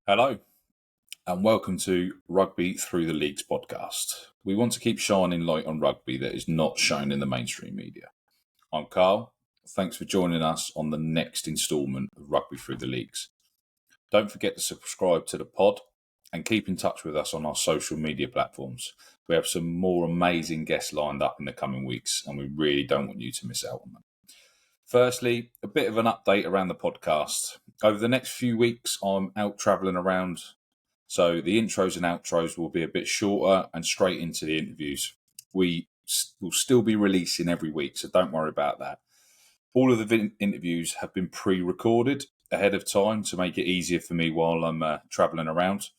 Hello, and welcome to Rugby Through the Leagues podcast. We want to keep shining light on rugby that is not shown in the mainstream media. I'm Carl. Thanks for joining us on the next instalment of Rugby Through the Leagues. Don't forget to subscribe to the pod and keep in touch with us on our social media platforms. We have some more amazing guests lined up in the coming weeks, and we really don't want you to miss out on them. Firstly, a bit of an update around the podcast. Over the next few weeks, I'm out travelling around, so the intros and outros will be a bit shorter and straight into the interviews. We will still be releasing every week, so don't worry about that. All of the interviews have been pre-recorded ahead of time to make it easier for me while I'm travelling around,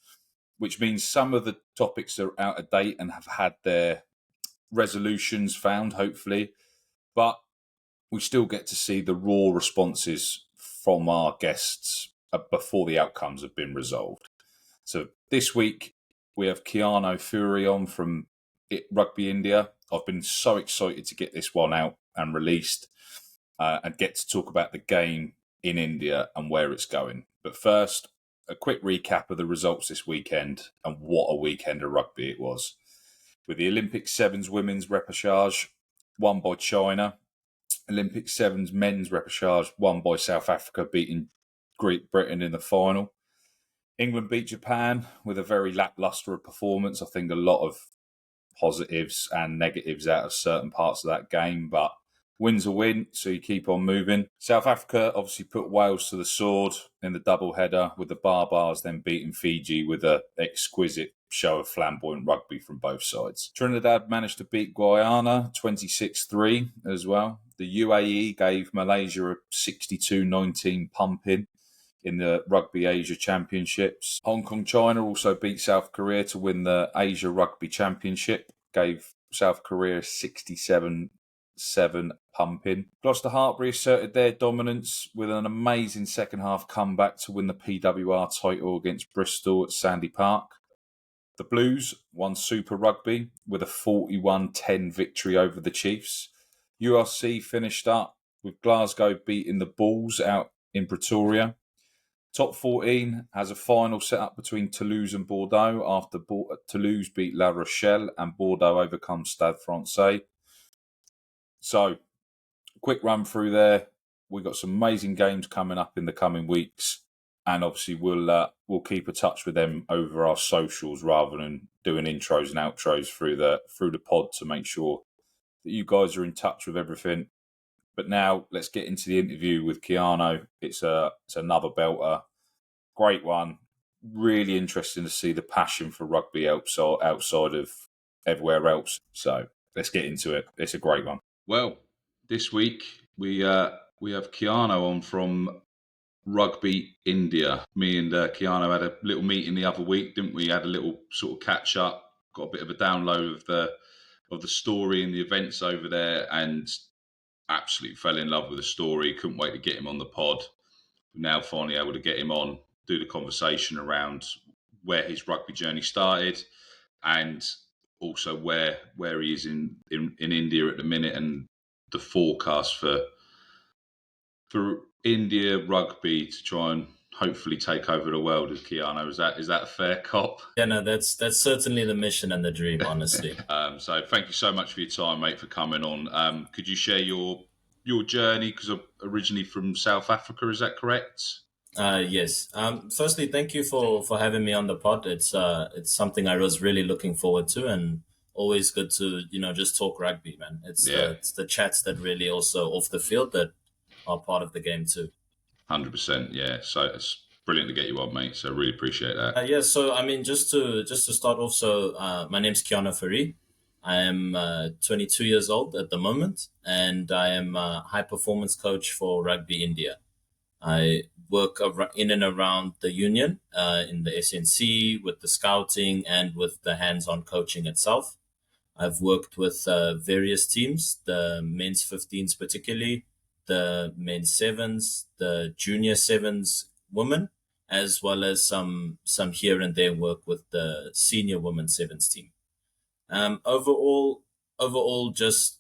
which means some of the topics are out of date and have had their resolutions found, hopefully, but we still get to see the raw responses from our guests before the outcomes have been resolved. So this week, we have Kiano Fourie on from Rugby India. I've been so excited to get this one out and released and get to talk about the game in India and where it's going. But first, a quick recap of the results this weekend and what a weekend of rugby it was. With the Olympic Sevens women's repechage won by China, Olympic Sevens men's repechage won by South Africa, beating Great Britain in the final. England beat Japan with a very lacklustre performance. I think a lot of positives and negatives out of certain parts of that game, but win's a win, so you keep on moving. South Africa obviously put Wales to the sword in the double header with the Barbars then beating Fiji with an exquisite show of flamboyant rugby from both sides. Trinidad managed to beat Guyana 26-3 as well. The UAE gave Malaysia a 62-19 pumping in the Rugby Asia Championships. Hong Kong China also beat South Korea to win the Asia Rugby Championship, gave South Korea a 67-7 pumping. Gloucester Hartbury asserted their dominance with an amazing second half comeback to win the PWR title against Bristol at Sandy Park. The Blues won Super Rugby with a 41-10 victory over the Chiefs. URC finished up with Glasgow beating the Bulls out in Pretoria. Top 14 has a final set up between Toulouse and Bordeaux after Toulouse beat La Rochelle and Bordeaux overcome Stade Francais. So, quick run through there. We've got some amazing games coming up in the coming weeks, and obviously we'll keep in touch with them over our socials rather than doing intros and outros through the pod to make sure that you guys are in touch with everything. But now let's get into the interview with Kiano. It's another belter, great one. Really interesting to see the passion for rugby outside of everywhere else. So let's get into it. It's a great one. Well, this week we have Kiano on from Rugby India. Me and Kiano had a little meeting the other week, didn't we? Had a little sort of catch up, got a bit of a download of the story and the events over there, and absolutely fell in love with the story. Couldn't wait to get him on the pod. We're now finally able to get him on, do the conversation around where his rugby journey started, and also where he is in India at the minute, and the forecast for India rugby to try and hopefully take over the world with Kiano. Is that a fair cop? Yeah, no, that's certainly the mission and the dream, honestly. So thank you so much for your time, mate, for coming on. Could you share your journey? Because I'm originally from South Africa, is that correct? Yes. Firstly, thank you for having me on the pod. It's something I was really looking forward to, and always good to just talk rugby, man. It's the chats that really also off the field that are part of the game too. 100%, yeah. So it's brilliant to get you on, mate. So really appreciate that. Yeah. So I mean, just to start off, so my name's Kiano Fourie. I am 22 years old at the moment, and I am a high performance coach for Rugby India. I work in and around the union, in the SNC, with the scouting and with the hands-on coaching itself. I've worked with various teams, the men's 15s particularly, the men's sevens, the junior sevens women, as well as some here and there work with the senior women's sevens team. Overall, just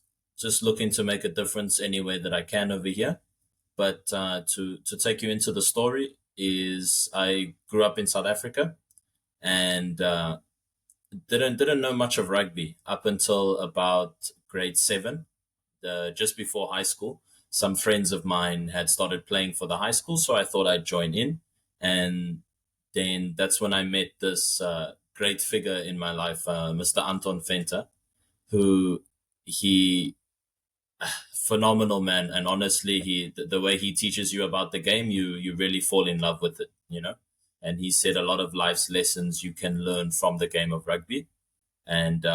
looking to make a difference any way that I can over here. But to take you into the story, is I grew up in South Africa and didn't know much of rugby up until about grade 7, just before high school. Some friends of mine had started playing for the high school, so I thought I'd join in. And then that's when I met this great figure in my life, Mr. Anton Venter, who he phenomenal man. And honestly, the way he teaches you about the game, you really fall in love with it, you know. And he said a lot of life's lessons you can learn from the game of rugby. And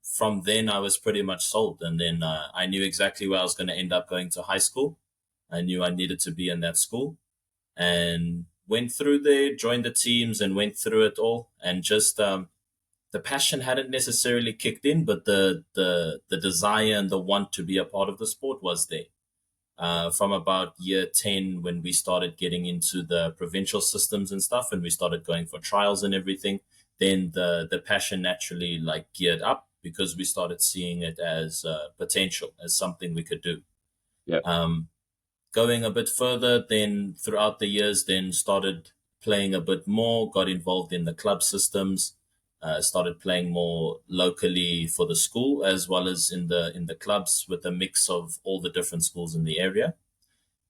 from then, I was pretty much sold. And then I knew exactly where I was going to end up going to high school. I knew I needed to be in that school and went through there, joined the teams and went through it all. And just the passion hadn't necessarily kicked in, but the desire and the want to be a part of the sport was there. From about year 10, when we started getting into the provincial systems and stuff, and we started going for trials and everything, then the passion naturally like geared up because we started seeing it as potential, as something we could do. Yeah. Going a bit further, then throughout the years, then started playing a bit more, got involved in the club systems, started playing more locally for the school as well as in the clubs with a mix of all the different schools in the area.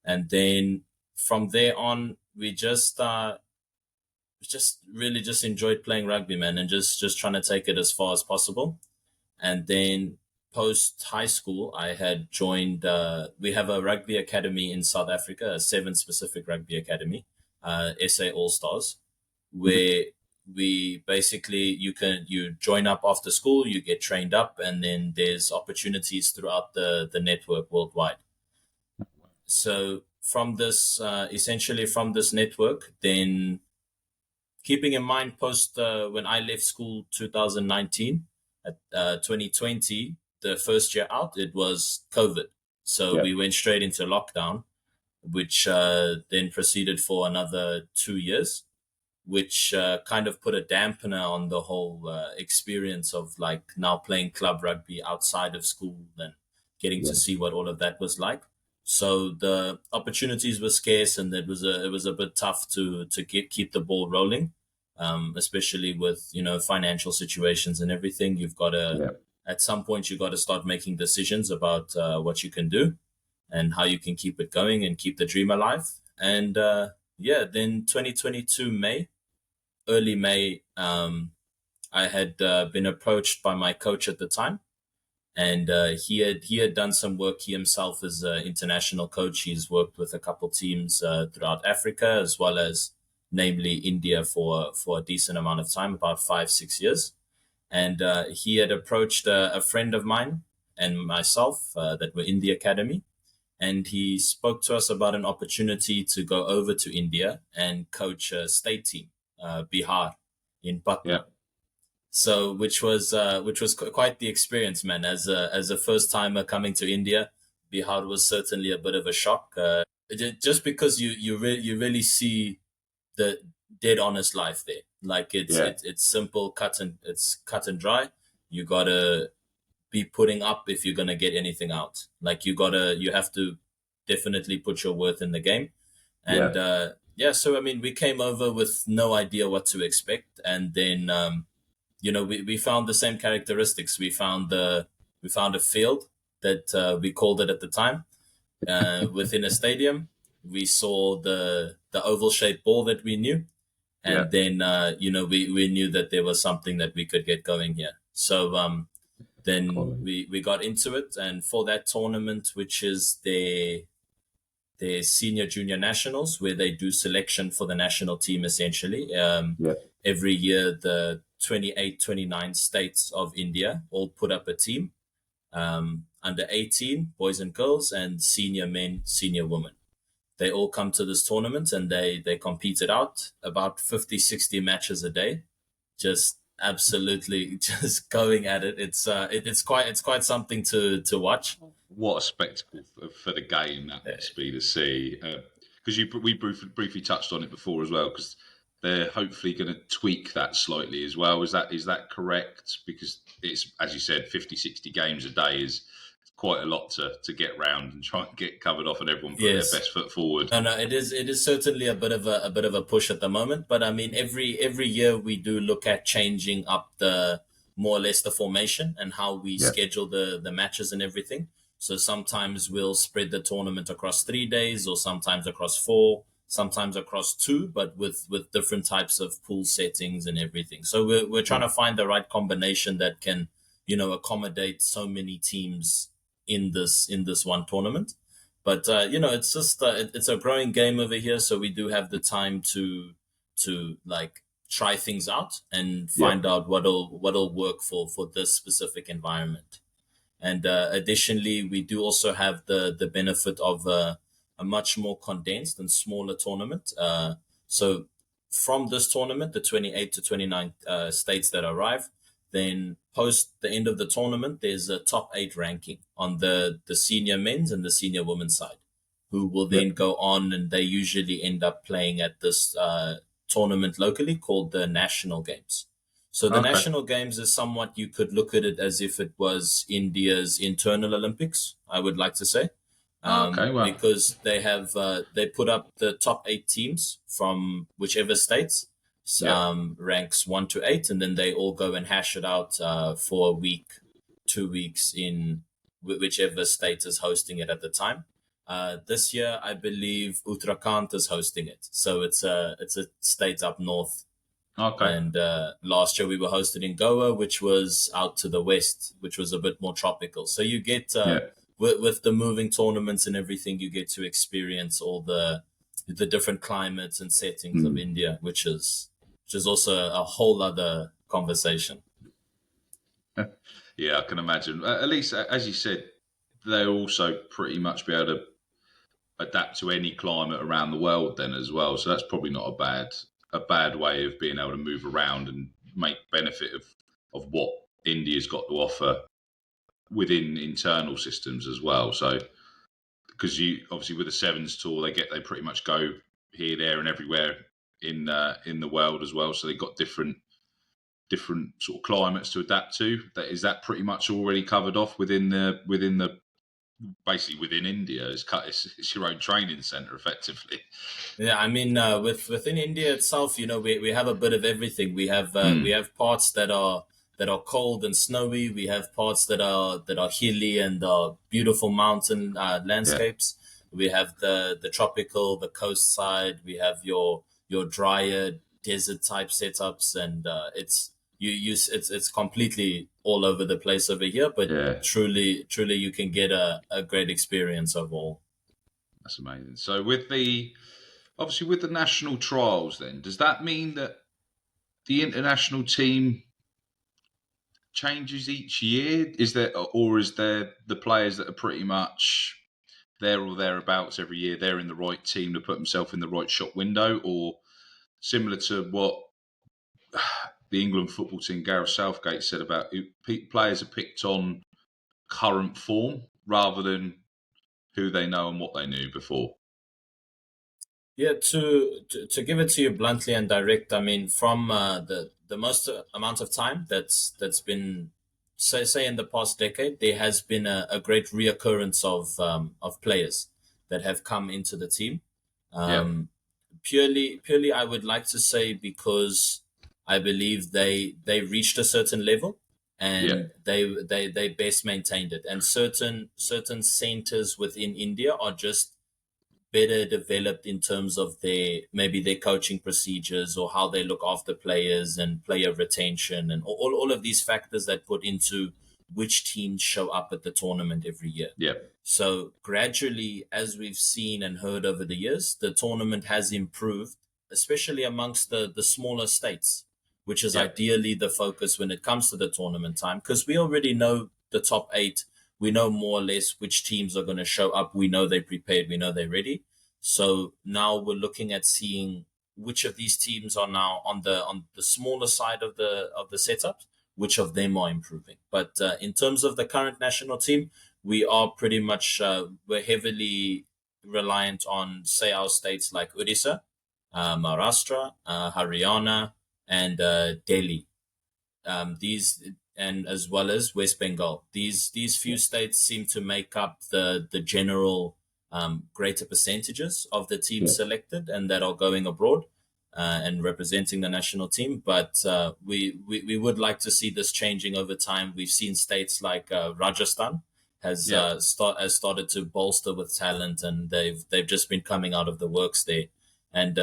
And then from there on, we just really just enjoyed playing rugby, man, and just trying to take it as far as possible. And then post high school, I had joined. We have a rugby academy in South Africa, a 7 specific rugby academy, SA All Stars, where we basically you join up after school, you get trained up, and then there's opportunities throughout the network worldwide. So from this, essentially from this network, then keeping in mind post when I left school 2019, at 2020, the first year out, it was COVID. So Yeah. we went straight into lockdown, which then proceeded for another 2 years, which kind of put a dampener on the whole experience of like now playing club rugby outside of school and getting Yeah. to see what all of that was like. So the opportunities were scarce, and it was a bit tough to keep the ball rolling, especially with financial situations and everything. You've got to Yeah. At some point you got to start making decisions about what you can do and how you can keep it going and keep the dream alive. And yeah, then 2022 early May, I had been approached by my coach at the time, and he had done some work. He himself is an international coach. He's worked with a couple teams throughout Africa as well as, namely, India for a decent amount of time, about 5-6 years. And he had approached a friend of mine and myself that were in the academy, and he spoke to us about an opportunity to go over to India and coach a state team, Bihar, in Yeah. Patna. So, which was quite the experience, man. As a first timer coming to India, Bihar was certainly a bit of a shock. Just because you really see the dead honest life there. Like Yeah. it's simple, it's cut and dry. You gotta be putting up if you're gonna get anything out. Like you have to definitely put your worth in the game. And Yeah. yeah, so I mean, we came over with no idea what to expect, and then we found the same characteristics. We found a field that we called it at the time within a stadium. We saw the oval shaped ball that we knew, Yeah. and then we knew that there was something that we could get going here. So then Quality. we got into it, and for that tournament, which is their senior junior nationals, where they do selection for the national team essentially. Yeah. Every year, the 28, 29 states of India all put up a team, under 18, boys and girls, and senior men, senior women. They all come to this tournament and they compete it out, about 50, 60 matches a day, just absolutely just going at it. It's quite something to watch. What a spectacle for the game that must be to see. Because we briefly touched on it before as well. Because they're hopefully going to tweak that slightly as well. Is that correct? Because it's, as you said, 50, 60 games a day is quite a lot to get round and try and get covered off, and everyone put their Yes. best foot forward. No, it is certainly a bit of a push at the moment. But I mean, every year we do look at changing up the more or less the formation and how we Yeah. schedule the matches and everything. So sometimes we'll spread the tournament across 3 days, or sometimes across 4, sometimes across 2, but with different types of pool settings and everything. So we're trying to find the right combination that can, accommodate so many teams in this one tournament. But it's just it's a growing game over here, so we do have the time to like try things out and Yeah. find out what'll work for this specific environment. And additionally, we do also have the benefit of a much more condensed and smaller tournament. So from this tournament, the 28 to 29 states that arrive, then post the end of the tournament, there's a top 8 ranking on the senior men's and the senior women's side, who will Yeah. then go on, and they usually end up playing at this tournament locally called the National Games. So the Okay. National Games is somewhat, you could look at it as if it was India's internal Olympics, I would like to say. Okay. Well. Because they put up the top 8 teams from whichever states, Yeah. ranks 1 to 8, and then they all go and hash it out for a week, 2 weeks in whichever state is hosting it at the time. This year, I believe Uttarakhand is hosting it, so it's a state up north. Okay. And last year we were hosted in Goa, which was out to the west, which was a bit more tropical. So you get Yeah. with the moving tournaments and everything, you get to experience all the different climates and settings of India, which is also a whole other conversation. Yeah, I can imagine. At least, as you said, they'll also pretty much be able to adapt to any climate around the world then as well. So that's probably not a bad way of being able to move around and make benefit of what India's got to offer within internal systems as well. So because you obviously with the Sevens tour, they pretty much go here, there, and everywhere in the world as well. So they've got different sort of climates to adapt to. Is that pretty much already covered off within the basically within India? It's your own training center effectively. Yeah, I mean, within India itself, we have a bit of everything. We have parts that are cold and snowy. We have parts that are hilly and beautiful mountain Yeah, landscapes. We have the tropical, the coast side. We have your drier desert type setups, and it's completely all over the place over here. But yeah, truly, you can get a great experience of all. that's amazing. So obviously with the national trials, then does that mean that the international team changes each year? Is there the players that are pretty much there or thereabouts every year? They're in the right team to put themselves in the right shop window, or similar to what the England football team Gareth Southgate said about players are picked on current form rather than who they know and what they knew before. Yeah, to give it to you bluntly and direct, I mean, from the most amount of time that's been, say in the past decade, there has been a great reoccurrence of players that have come into the team. Yeah, Purely, I would like to say because I believe they reached a certain level, yeah, and they best maintained it. And certain centers within India are just better developed in terms of their coaching procedures, or how they look after players and player retention, and all of these factors that put into which teams show up at the tournament every year. yeah, So gradually, as we've seen and heard over the years, the tournament has improved, especially amongst the smaller states, which is yeah, ideally the focus when it comes to the tournament time, because we already know the top 8. We know more or less which teams are going to show up. We know they're prepared. We know they're ready. So now we're looking at seeing which of these teams are now on the smaller side of the setup, which of them are improving. But in terms of the current national team, we are pretty much we're heavily reliant on, say, our states like Odisha, Maharashtra, Haryana, and Delhi. these and as well as West Bengal. These few states seem to make up the general greater percentages of the teams Yeah. selected and that are going abroad and representing the national team. But we would like to see this changing over time. We've seen states like Rajasthan Yeah. has started to bolster with talent, and they've just been coming out of the works there. And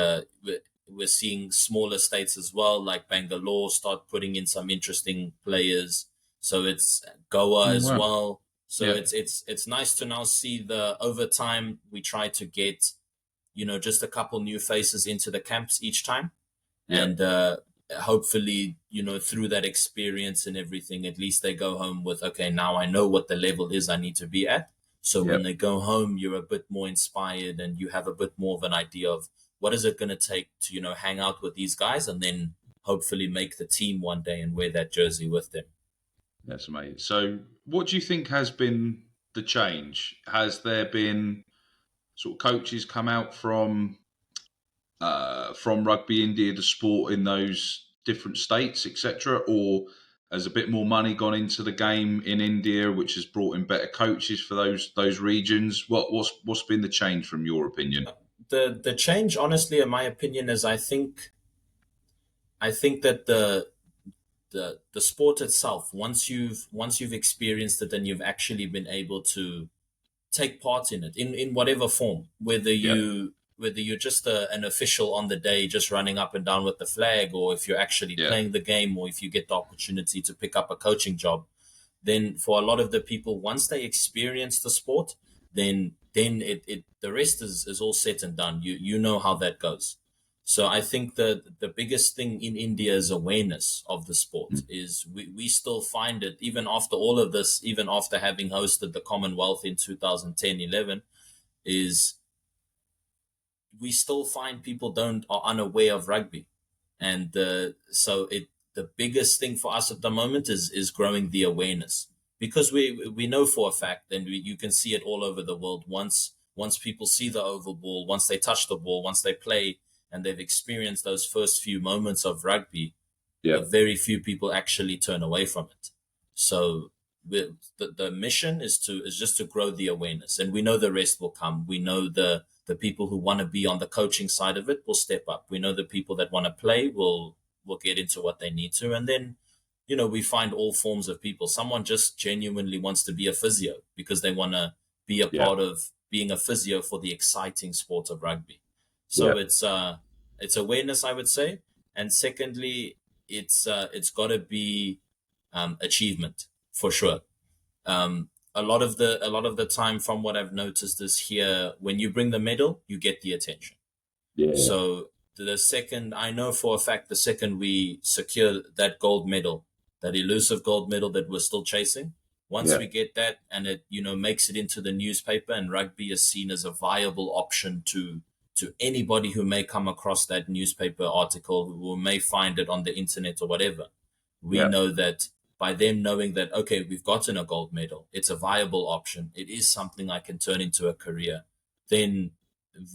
we're seeing smaller states as well, like Bangalore, start putting in some interesting players. So it's Goa Oh, as wow. well. So Yeah. it's nice to now see the over time we try to get just a couple new faces into the camps each time, Yeah. and hopefully through that experience and everything, at least they go home with, okay, now I know what the level is I need to be at. So Yeah. when they go home, you're a bit more inspired and you have a bit more of an idea of what is it going to take to hang out with these guys and then hopefully make the team one day and wear that jersey with them. That's amazing. So, what do you think has been the change? Has there been sort of coaches come out from Rugby India, the sport in those different states, etc., or has a bit more money gone into the game in India, which has brought in better coaches for those regions? What's been the change from your opinion? The change, honestly, in my opinion, is I think that the sport itself, once you've experienced it and you've actually been able to take part in it in whatever form, Yeah. whether you're just an official on the day just running up and down with the flag, or if you're actually Yeah. playing the game, or if you get the opportunity to pick up a coaching job, then for a lot of the people, once they experience the sport, then it the rest is all said and done. You know how that goes. So I think that the biggest thing in India is awareness of the sport. Mm. Is we still find it, even after all of this, even after having hosted the Commonwealth in 2010-11, is we still find people don't are unaware of rugby. And so the biggest thing for us at the moment is growing the awareness, because we know for a fact, and you can see it all over the world. Once people see the oval ball, once they touch the ball, once they play, and they've experienced those first few moments of rugby, Yeah. very few people actually turn away from it. So the mission is just to grow the awareness, and we know the rest will come. We know the people who want to be on the coaching side of it will step up. We know the people that want to play will get into what they need to, and then we find all forms of people. Someone just genuinely wants to be a physio because they want to be a Yeah. part of being a physio for the exciting sport of rugby. Yeah. So it's awareness, I would say, and secondly, it's got to be achievement for sure. A lot of the time, from what I've noticed, is here when you bring the medal, you get the attention. Yeah. So the second, I know for a fact, the second we secure that gold medal, that elusive gold medal that we're still chasing, once Yeah. we get that and it makes it into the newspaper, and rugby is seen as a viable option to anybody who may come across that newspaper article, who may find it on the internet or whatever, we Yeah. know that by them knowing that, okay, we've gotten a gold medal, it's a viable option, it is something I can turn into a career, then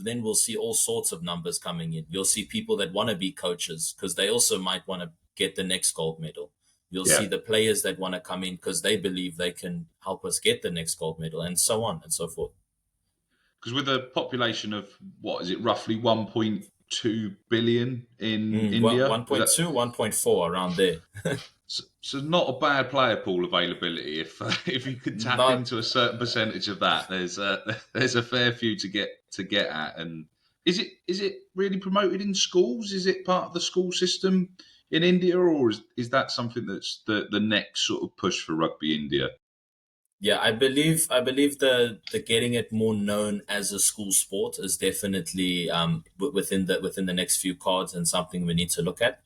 we'll see all sorts of numbers coming in. You'll see people that want to be coaches because they also might want to get the next gold medal. You'll Yeah. see the players that want to come in because they believe they can help us get the next gold medal, and so on and so forth. Because with a population of what is it, roughly 1.2 billion in Well, India, is that 1.2, 1.4 around there. so not a bad player pool availability? If if you could tap Not into a certain percentage of that, there's a fair few to get at. And is it really promoted in schools? Is it part of the school system in India, or is that something that's the next sort of push for Rugby India? Yeah, I believe the getting it more known as a school sport is definitely within the next few cards, and something we need to look at.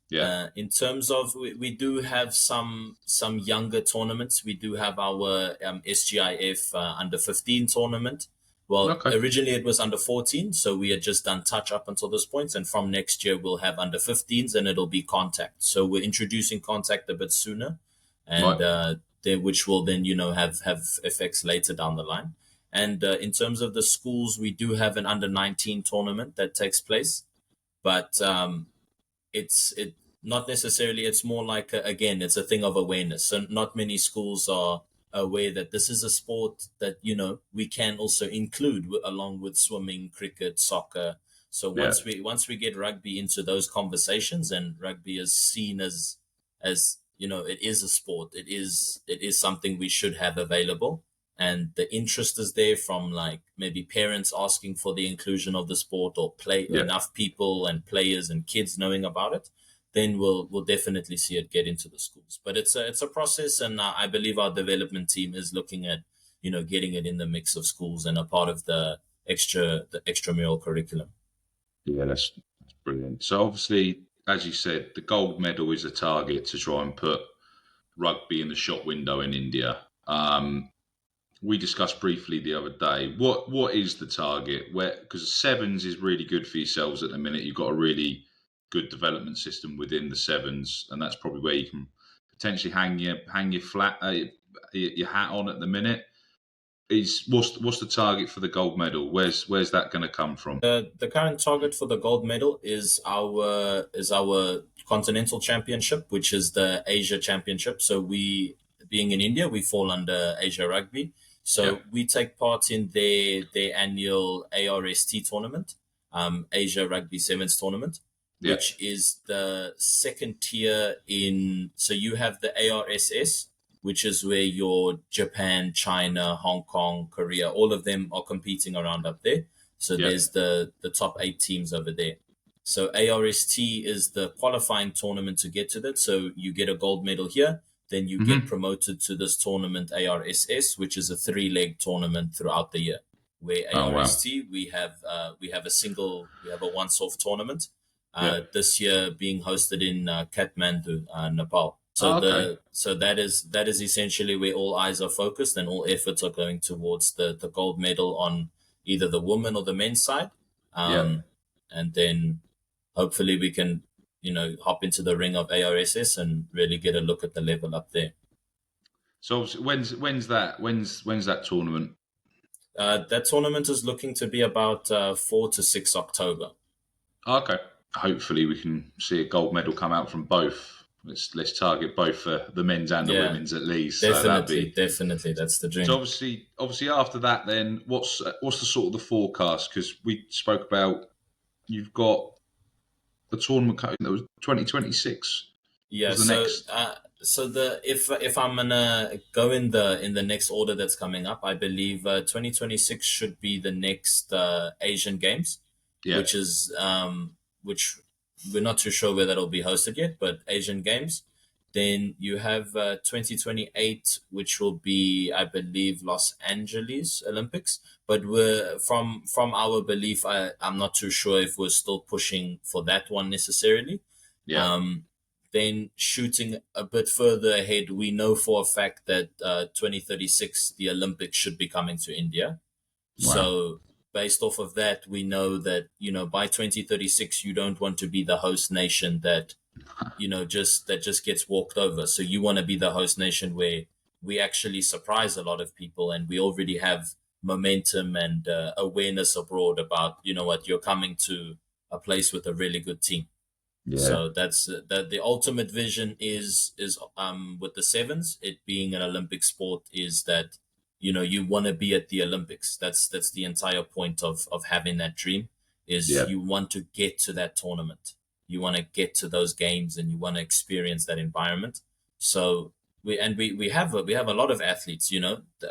Yeah. In terms of, we do have some younger tournaments. We do have our SGIF under 15 tournament. Well, Okay. originally it was under 14, so we had just done touch up until this point, and from next year we'll have under 15s, and it'll be contact. So we're introducing contact a bit sooner, and Right. which will then have effects later down the line. And in terms of the schools, we do have an under 19 tournament that takes place, but it's not necessarily. It's more like, again, it's a thing of awareness. So not many schools are aware that this is a sport that, we can also include along with swimming, cricket, soccer. So Yeah, once we get rugby into those conversations, and rugby is seen as it is a sport, it is something we should have available, and the interest is there from, like, maybe parents asking for the inclusion of the sport, or play yeah, enough people and players and kids knowing about it, then we'll definitely see it get into the schools. But it's a process, and I believe our development team is looking at getting it in the mix of schools and a part of the extramural curriculum. yeah. That's brilliant. So obviously, as you said, the gold medal is a target to try and put rugby in the shop window in India. We discussed briefly the other day. What is the target? Where, because sevens is really good for yourselves at the minute. You've got a really good development system within the sevens, and that's probably where you can potentially hang your flat your hat on at the minute. Is what's the target for the gold medal? Where's that going to come from? The current target for the gold medal is our continental championship, which is the Asia Championship. So we, being in India, we fall under Asia Rugby. Yeah, So we take part in their annual ARST tournament, Asia Rugby Sevens tournament, yeah, which is the second tier in. So you have the ARSS, which is where your Japan, China, Hong Kong, Korea, all of them are competing around up there. So yeah. there's the top 8 teams over there. So ARST is the qualifying tournament to get to that. So you get a gold medal here, then you get Hmm. promoted to this tournament ARSS, which is a 3-leg tournament throughout the year. Where Oh wow. ARST, we have a once-off tournament. Yeah. This year being hosted in Kathmandu, Nepal. So Oh, okay. that is essentially where all eyes are focused, and all efforts are going towards the gold medal on either the women or the men's side. Yeah. And then hopefully we can, hop into the ring of ARSS and really get a look at the level up there. So obviously, when's that tournament? That tournament is looking to be about 4 to 6 October. Okay. Hopefully, we can see a gold medal come out from both. Let's target both the men's and the Yeah, women's at least. So that'd definitely, be definitely. That's the so. dream. Obviously after that, then what's the sort of the forecast? Because we spoke about you've got the tournament coming that was 2026 Yeah. was the next. So the if I'm gonna go in the next order that's coming up, I believe 2026 should be the next Asian Games, Yeah. which we're not too sure where that'll be hosted yet, but Asian Games. Then you have 2028, which will be, I believe, Los Angeles Olympics. But we're from our belief, I'm not too sure if we're still pushing for that one necessarily. Yeah. Um, then shooting a bit further ahead, we know for a fact that 2036, the Olympics should be coming to India. Wow. So based off of that, we know that, by 2036, you don't want to be the host nation that just gets walked over. So you want to be the host nation where we actually surprise a lot of people, and we already have momentum and awareness abroad about, what, you're coming to a place with a really good team. Yeah. So that's that. The ultimate vision is with the sevens, it being an Olympic sport, is that you want to be at the Olympics. That's the entire point of having that dream. Is Yeah. you want to get to that tournament, you want to get to those games, and you want to experience that environment. So we have a lot of athletes,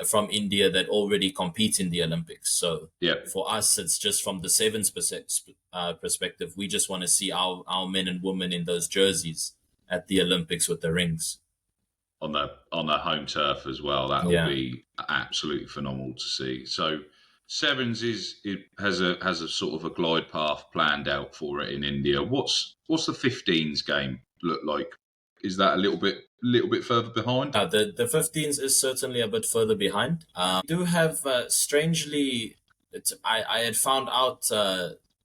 from India that already compete in the Olympics. So Yeah. for us, it's just from the sevens perspective. We just want to see our men and women in those jerseys at the Olympics with the rings. On their home turf as well. That'll Yeah. be absolutely phenomenal to see. So sevens has a sort of a glide path planned out for it in India. What's the 15s game look like? Is that a little bit further behind? The 15s is certainly a bit further behind. Do have strangely, I had found out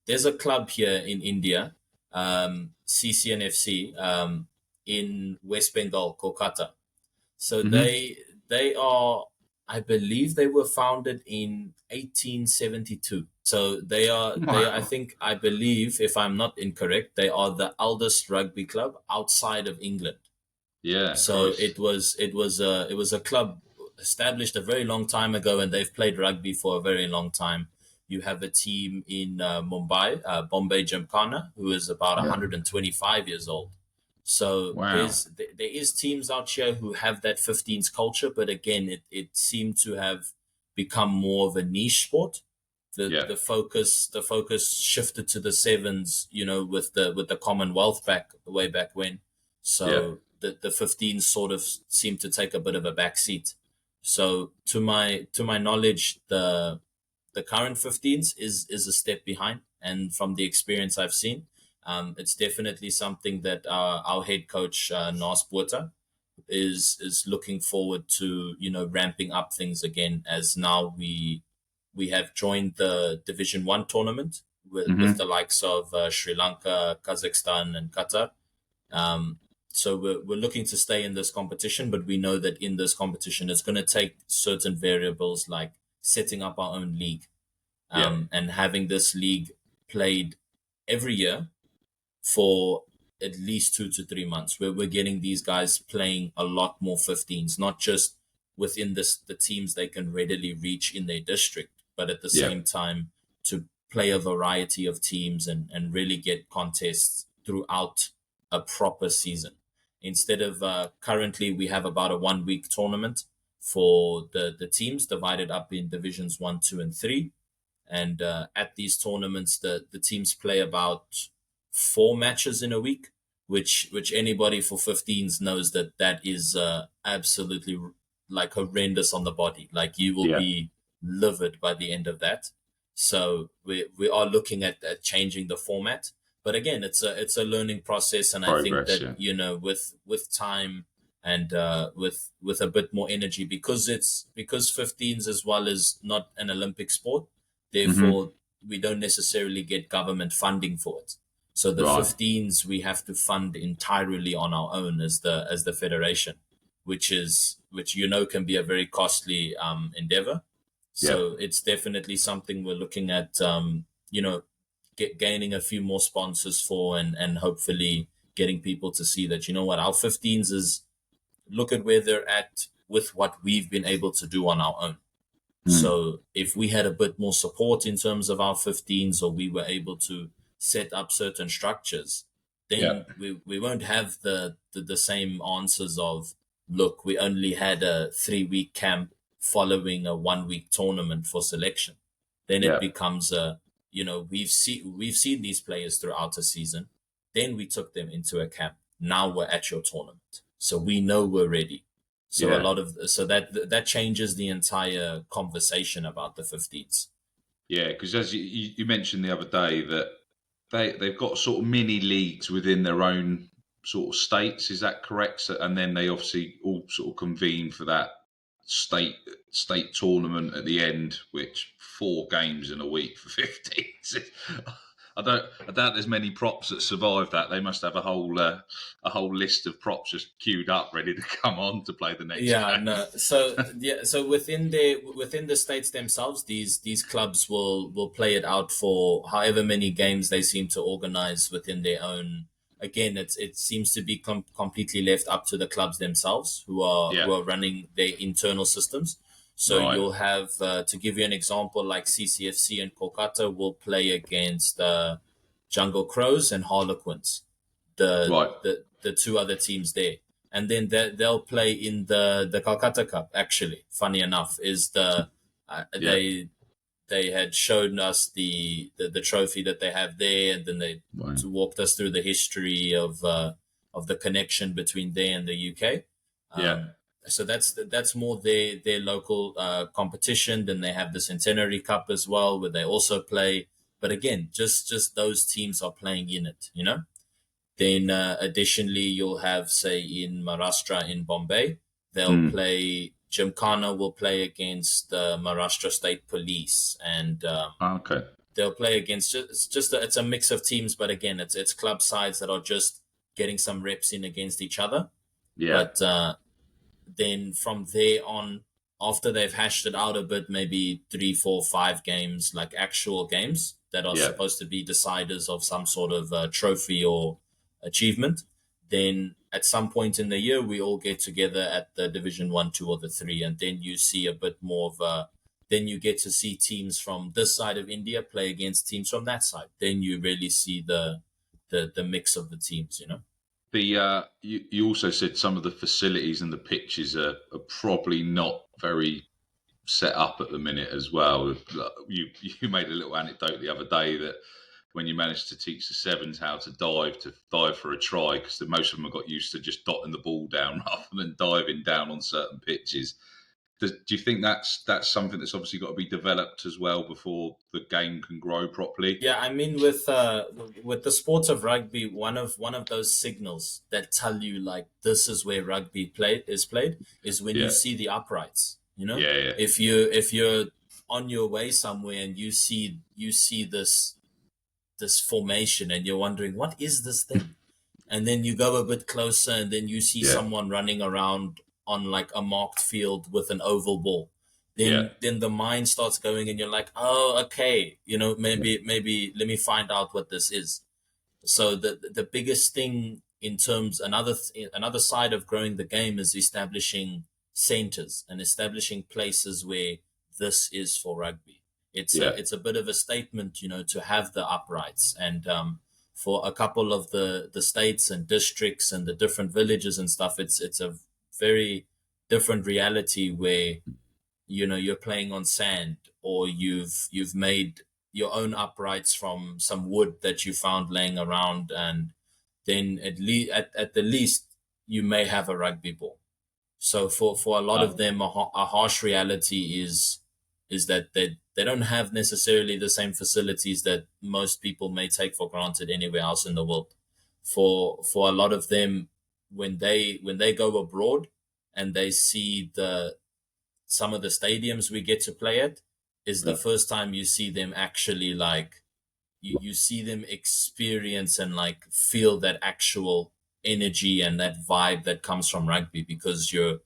there's a club here in India, CCNFC, in West Bengal, Kolkata. So Hmm. they are, I believe, they were founded in 1872. So I Wow. think, I believe, if I'm not incorrect, they are the eldest rugby club outside of England. Yeah, So Christ. it was a club established a very long time ago, and they've played rugby for a very long time. You have a team in Mumbai, Bombay Gymkhana, who is about Yeah. 125 years old. So Wow. there is teams out here who have that 15s culture, but again, it seemed to have become more of a niche sport. Yeah. The focus shifted to the sevens, with the Commonwealth back way back when. Yeah. So the 15s sort of seemed to take a bit of a back seat. So to my knowledge, the current 15s is a step behind, and from the experience I've seen, it's definitely something that our head coach, Nas Buerta, is looking forward to, ramping up things again, as now we have joined the Division 1 tournament with the Hmm. likes of Sri Lanka, Kazakhstan, and Qatar. Um, so we're looking to stay in this competition, but we know that in this competition, it's going to take certain variables like setting up our own league, Yeah. and having this league played every year for at least 2 to 3 months, where we're getting these guys playing a lot more 15s, not just within the teams they can readily reach in their district, but at the Yeah. same time to play a variety of teams, and really get contests throughout a proper season. Instead of currently, we have about a 1 week tournament for the teams divided up in divisions 1, 2, and 3. And at these tournaments, the teams play about 4 matches in a week, which anybody for 15s knows that that is absolutely like horrendous on the body. Like, you will Yeah. be livid by the end of that. So we are looking at changing the format, but again, it's a learning process, and I think Progress. that, Yeah. with time, and with a bit more energy, because 15s as well is not an Olympic sport. Hmm. Therefore, we don't necessarily get government funding for it. So the Right. 15s we have to fund entirely on our own as the federation, which can be a very costly endeavor. Yeah. So it's definitely something we're looking at, gaining a few more sponsors for, and hopefully getting people to see that, what, our 15s is, look at where they're at with what we've been able to do on our own. Mm. So if we had a bit more support in terms of our 15s, or we were able to set up certain structures, Yeah. then we won't have the same answers of, look, we only had a 3 week camp following a 1 week tournament for selection. Then it Yeah. becomes we've seen these players throughout a season. Then we took them into a camp. Now we're at your tournament. So we know we're ready. So Yeah. that changes the entire conversation about the 15s. Yeah. Because as you mentioned the other day that they've got sort of mini leagues within their own sort of states. Is that correct? And then they obviously all sort of convene for that state state tournament at the end, which 4 games in a week for 15. I doubt there's many props that survive that. They must have a whole list of props just queued up, ready to come on to play the next Yeah, game. no. So yeah, so within the states themselves, these clubs will play it out for however many games they seem to organize within their own. Again, it seems to be completely left up to the clubs themselves, Yeah. who are running their internal systems. So Right. you'll have, to give you an example, like CCFC and Kolkata will play against Jungle Crows and Harlequins, Right. the two other teams there, and then they'll play in the Calcutta Cup. Actually, funny enough, is Yeah. they had shown us the trophy that they have there, and then they Right. walked us through the history of the connection between there and the UK. Yeah. So that's more their local competition. Then they have the Centenary Cup as well, where they also play. But again, just those teams are playing in it. Then additionally, you'll have, say, in Maharashtra, in Bombay, they'll Mm. play, Gymkhana will play against the Maharashtra State Police, and Okay. they'll play against, it's a mix of teams, but again, it's club sides that are just getting some reps in against each other. Yeah. But then from there after they've hashed it out a bit, maybe 3, 4, 5 games, like actual games that are Yeah. supposed to be deciders of some sort of trophy or achievement, then at some point in the year we all get together at the Division 1, 2, or the 3, and then you see a bit more of a. Then you get to see teams from this side of India play against teams from that side. Then you really see the mix of the teams, you know. You also said some of the facilities and the pitches are probably not very set up at the minute as well. You made a little anecdote the other day that when you managed to teach the sevens how to dive for a try, because most of them have got used to just dotting the ball down rather than diving down on certain pitches. Do you think that's something that's obviously got to be developed as well before the game can grow properly? Yeah, I mean, with the sports of rugby, one of those signals that tell you like this is where rugby played is when you Yeah, see the uprights. You know, yeah, yeah, if you're on your way somewhere and you see this formation and you're wondering what is this thing, and then you go a bit closer and then you see yeah, someone running around on like a marked field with an oval ball, yeah, then the mind starts going and you're like, oh, okay, maybe let me find out what this is. So the biggest thing in terms another side of growing the game is establishing centers and establishing places where this is for rugby. It's a yeah, it's a bit of a statement, to have the uprights, and for a couple of the states and districts and the different villages and stuff, it's a very different reality where you're playing on sand, or you've made your own uprights from some wood that you found laying around, and then at the least you may have a rugby ball. So for a lot of oh, them, a harsh reality is that they don't have necessarily the same facilities that most people may take for granted anywhere else in the world. For a lot of them, when they go abroad and they see the some of the stadiums we get to play at, is the yeah, first time you see them actually like you see them experience and like feel that actual energy and that vibe that comes from rugby, because you're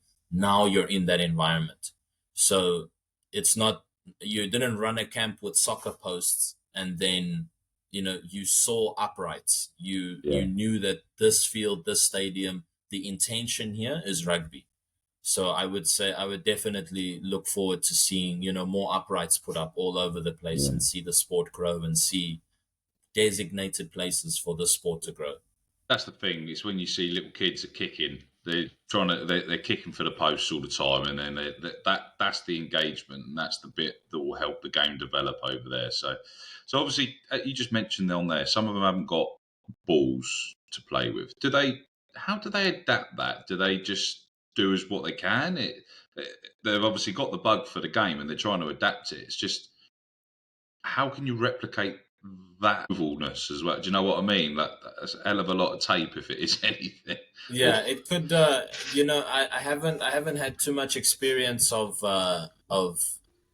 in that environment. So it's not, you didn't run a camp with soccer posts and then you saw uprights. You yeah. knew that this field, this stadium, the intention here is rugby. So I would say I would definitely look forward to seeing, more uprights put up all over the place, Yeah. and see the sport grow and see designated places for the sport to grow. That's the thing. It's when you see little kids are kicking, they're kicking for the posts all the time, and then that's the engagement, and that's the bit that will help the game develop over there. So obviously, you just mentioned on there, some of them haven't got balls to play with. Do they? How do they adapt that? Do they just do as what they can? They've obviously got the bug for the game, and they're trying to adapt it. It's just how can you replicate that ovalness as well? Do you know what I mean? That's a hell of a lot of tape if it is anything. Yeah, What? it could. I haven't had too much experience of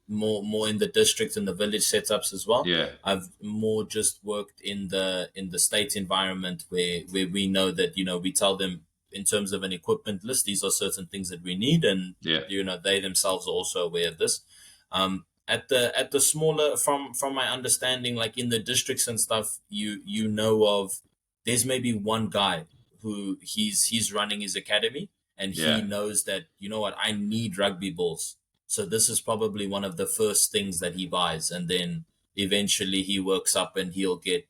more in the district and the village setups as well. Yeah, I've more just worked in the state environment where we know that we tell them in terms of an equipment list, these are certain things that we need, and yeah, they themselves are also aware of this. At the smaller, from my understanding, like in the districts and stuff, you know of, there's maybe one guy who he's running his academy, and he yeah. knows that, what, I need rugby balls. So this is probably one of the first things that he buys, and then eventually he works up and he'll get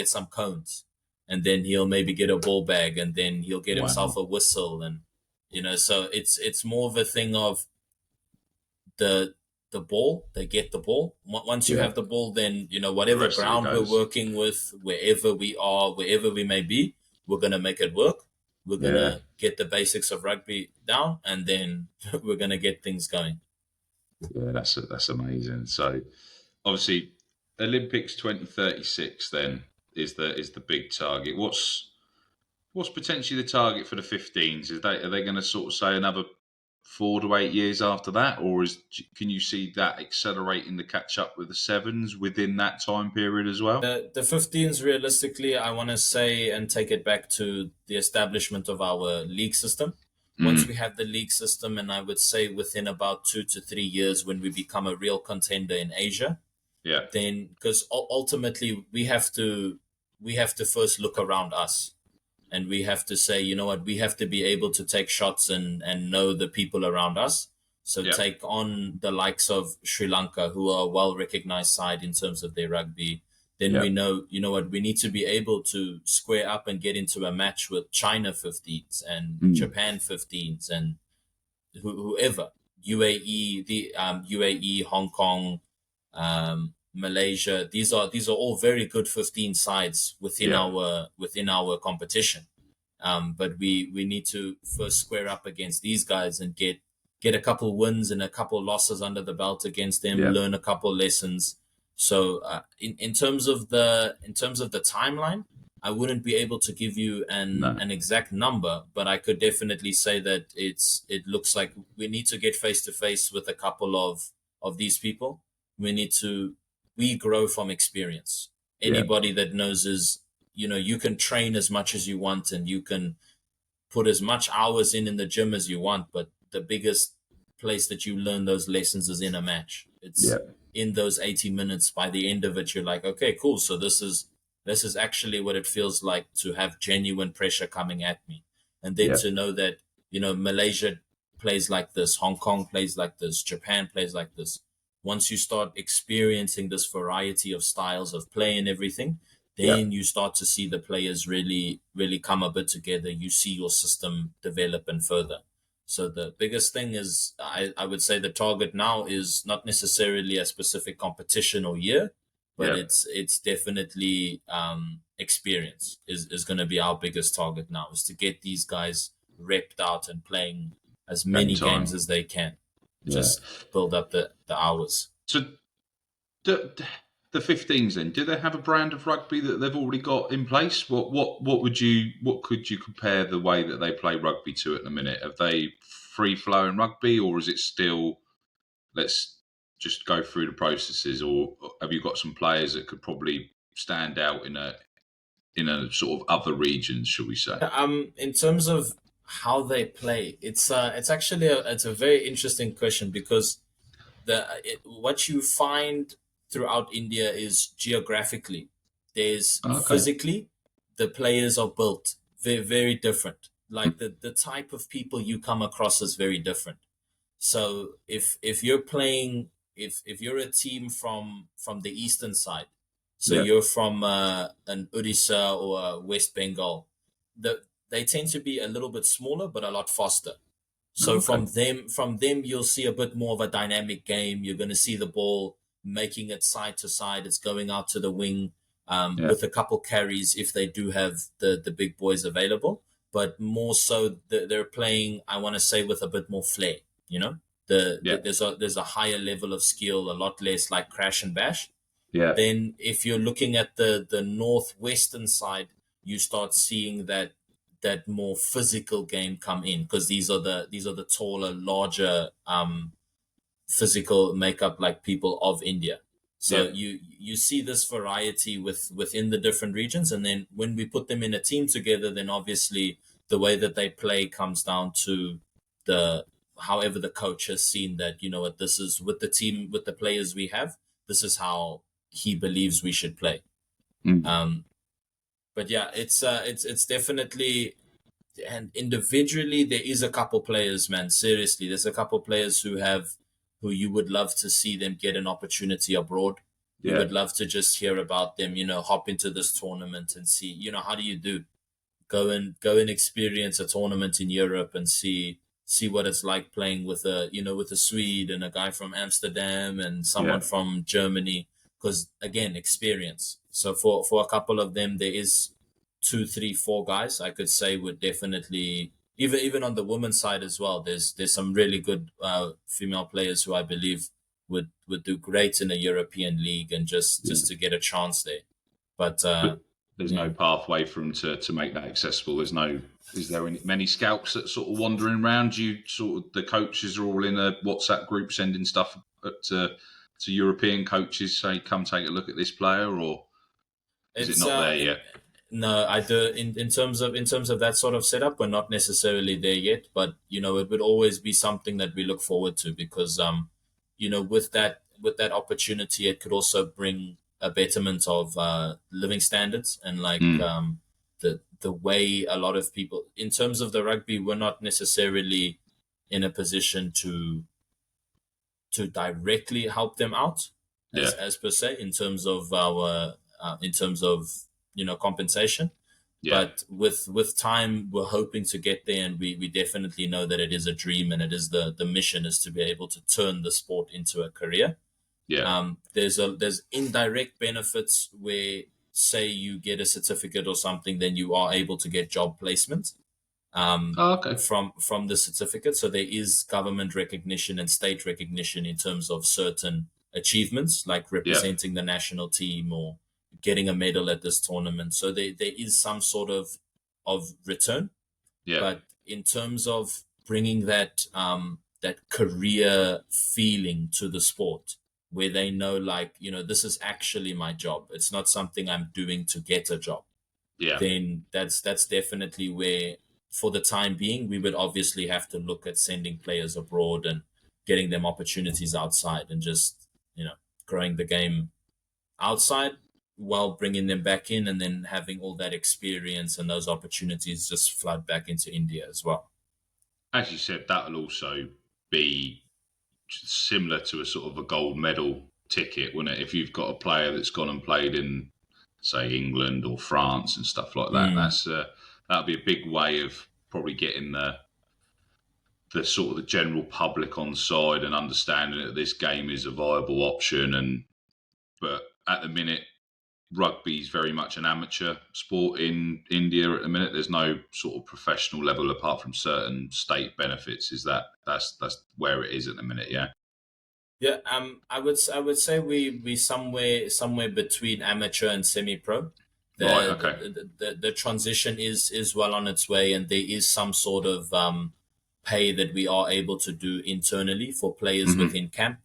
some cones, and then he'll maybe get a ball bag, and then he'll get himself Wow. a whistle, and so it's more of a thing of the the ball. They get the ball. Once you Yeah, have the ball, then the whatever rest of it ground we're goes. working with, wherever we are, wherever we may be, we're gonna make it work. We're Yeah, gonna get the basics of rugby down, and then we're gonna get things going. yeah. That's amazing. So obviously, Olympics 2036 then is the big target. What's potentially the target for the 15s? Are they going to sort of say another 4 to 8 years after that, or can you see that accelerating the catch up with the sevens within that time period as well? The 15s, realistically, I want to say and take it back to the establishment of our league system. Once we have the league system, and I would say within about 2 to 3 years, when we become a real contender in Asia, Yeah. then because ultimately we have to first look around us, and we have to say, you know what, we have to be able to take shots and know the people around us. So Yeah. take on the likes of Sri Lanka, who are a well recognized side in terms of their rugby. Then Yeah. we know, you know what, we need to be able to square up and get into a match with China 15s and Japan 15s and whoever, UAE, the UAE, Hong Kong, Malaysia. These are all very good 15 sides Yeah. within our competition. But we need to first square up against these guys and get a couple wins and a couple losses under the belt against them. Yeah. Learn a couple lessons. So in terms of the timeline, I wouldn't be able to give you No. an exact number, but I could definitely say that it looks like we need to get face to face with a couple of these people. We grow from experience. Yeah. Anybody that knows is, you can train as much as you want and you can put as much hours in the gym as you want, but the biggest place that you learn those lessons is in a match. Yeah. It's in those 80 minutes. By the end of it, you're like, okay, cool. So this is actually what it feels like to have genuine pressure coming at me. And then Yeah. to know that, Malaysia plays like this, Hong Kong plays like this, Japan plays like this. Once you start experiencing this variety of styles of play and everything, Yeah. then you start to see the players really, really come a bit together. You see your system develop and further. So the biggest thing is, I would say the target now is not necessarily a specific competition or year, but Yeah. it's definitely experience is going to be our biggest target now, is to get these guys repped out and playing as Game many games time. as they can. Yeah. Just build up the hours. So the 15s then, do they have a brand of rugby that they've already got in place? What could you compare the way that they play rugby to at the minute? Have they free flowing rugby, or is it still let's just go through the processes, or have you got some players that could probably stand out in a sort of other regions, shall we say? In terms of how they play, it's actually it's a very interesting question, because what you find throughout India is geographically, there's Okay. physically, the players are built very, very different. Like the type of people you come across is very different. So if you're playing, if you're a team from the eastern side, so Yeah. you're from an Odisha or a West Bengal, they tend to be a little bit smaller but a lot faster. So Okay. from them, you'll see a bit more of a dynamic game. You're going to see the ball making it side to side. It's going out to the wing, Yeah. with a couple carries if they do have the big boys available. But more so, they're playing, I want to say, with a bit more flair. You know, Yeah. there's a higher level of skill, a lot less like crash and bash. Yeah. Then if you're looking at the northwestern side, you start seeing that more physical game come in, because these are the taller, larger, physical makeup like people of India. So Yeah. you see this variety within the different regions, and then when we put them in a team together, then obviously the way that they play comes down to the however the coach has seen that, what this is with the team, with the players we have, this is how he believes we should play. Mm. Um, but yeah, it's definitely, and individually there is a couple players, man, seriously, there's a couple players who you would love to see them get an opportunity abroad. You Yeah. would love to just hear about them, hop into this tournament and see, how do you do, go and experience a tournament in Europe and see what it's like playing with a Swede and a guy from Amsterdam and someone Yeah. from Germany, because again, experience. So for a couple of them, there is two, three, four guys I could say would definitely, even on the women's side as well. There's some really good female players who I believe would do great in a European league, and just Yeah. to get a chance there. But But there's yeah. no pathway for them to make that accessible. Is there many scouts that sort of wandering around? You sort of the coaches are all in a WhatsApp group sending stuff to European coaches, say come take a look at this player, or is it It's not there yet? No, I do. In terms of that sort of setup, we're not necessarily there yet, but it would always be something that we look forward to because with that opportunity, it could also bring a betterment of living standards and like Mm. the way a lot of people in terms of the rugby, we're not necessarily in a position to directly help them out Yeah, as per se in terms of our in terms of compensation, yeah, but with time we're hoping to get there, and we definitely know that it is a dream, and it is the mission is to be able to turn the sport into a career. yeah. There's indirect benefits where, say, you get a certificate or something, then you are able to get job placement Oh, okay. from the certificate. So there is government recognition and state recognition in terms of certain achievements, like Yeah, representing the national team or getting a medal at this tournament. So there is some sort of return. yeah, But in terms of bringing that career feeling to the sport, where they know, like, this is actually my job. It's not something I'm doing to get a job, yeah, then that's definitely where, for the time being, we would obviously have to look at sending players abroad and getting them opportunities outside, and just growing the game outside while bringing them back in, and then having all that experience and those opportunities just flood back into India as well. as you said, that'll also be similar to a sort of a gold medal ticket, wouldn't it? If you've got a player that's gone and played in, say, England or France and stuff like that, Mm. that'll be a big way of probably getting the sort of the general public on side and understanding that this game is a viable option. And but at the minute, rugby is very much an amateur sport in India at the minute. There's no sort of professional level apart from certain state benefits. Is that's where it is at the minute? Yeah. Yeah, I would say we somewhere between amateur and semi-pro. Right. The Okay. the transition is well on its way, and there is some sort of pay that we are able to do internally for players Hmm. within camp.